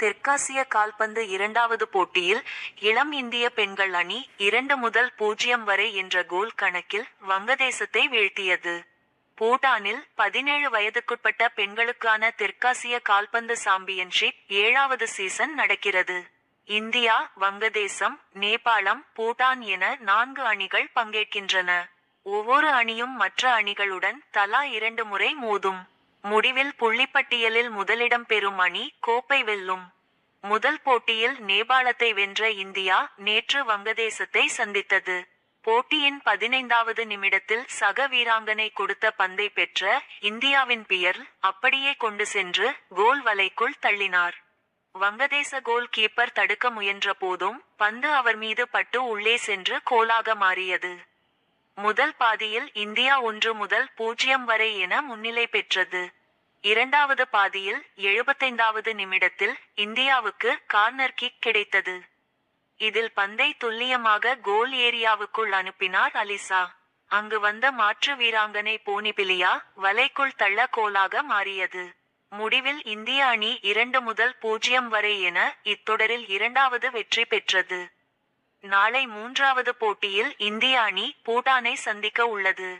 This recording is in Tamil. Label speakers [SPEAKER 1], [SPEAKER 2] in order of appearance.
[SPEAKER 1] தெற்காசிய கால்பந்து இரண்டாவது போட்டியில் இளம் இந்திய பெண்கள் அணி 2-0 வரை என்ற கோல் கணக்கில் வங்கதேசத்தை வீழ்த்தியது. பூட்டானில் 17 வயதுக்குட்பட்ட பெண்களுக்கான தெற்காசிய கால்பந்து சாம்பியன்ஷிப் 7வது சீசன் நடக்கிறது. இந்தியா, வங்கதேசம், நேபாளம், பூட்டான் என 4 அணிகள் பங்கேற்கின்றன. ஒவ்வொரு அணியும் மற்ற அணிகளுடன் தலா 2 முறை மோதும். முடிவில் புள்ளிப்பட்டியலில் முதலிடம் பெறும் அணி கோப்பை வெல்லும். முதல் போட்டியில் நேபாளத்தை வென்ற இந்தியா நேற்று வங்கதேசத்தை சந்தித்தது. போட்டியின் 15வது நிமிடத்தில் சக வீராங்கனை கொடுத்த பந்தை பெற்ற இந்தியாவின் பியர்ல் அப்படியே கொண்டு சென்று கோல் வலைக்குள் தள்ளினார். வங்கதேச கோல் கீப்பர் தடுக்க முயன்ற போதும் பந்து அவர் மீது பட்டு உள்ளே சென்று கோலாக மாறியது. முதல் பாதியில் இந்தியா 1-0 வரை என முன்னிலை பெற்றது. இரண்டாவது பாதியில் 75வது நிமிடத்தில் இந்தியாவுக்கு கார்னர் கிக் கிடைத்தது. இதில் பந்தை துல்லியமாக கோல் ஏரியாவுக்குள் அனுப்பினார் அலிசா. அங்கு வந்த மாற்று வீராங்கனை போனிபிலியா வலைக்குள் தள்ள கோலாக மாறியது. முடிவில் இந்திய அணி 2-0 வரை என இத்தொடரில் 2வது வெற்றி பெற்றது. நாளை 3வது போட்டியில் இந்திய அணி பூட்டானை சந்திக்க உள்ளது.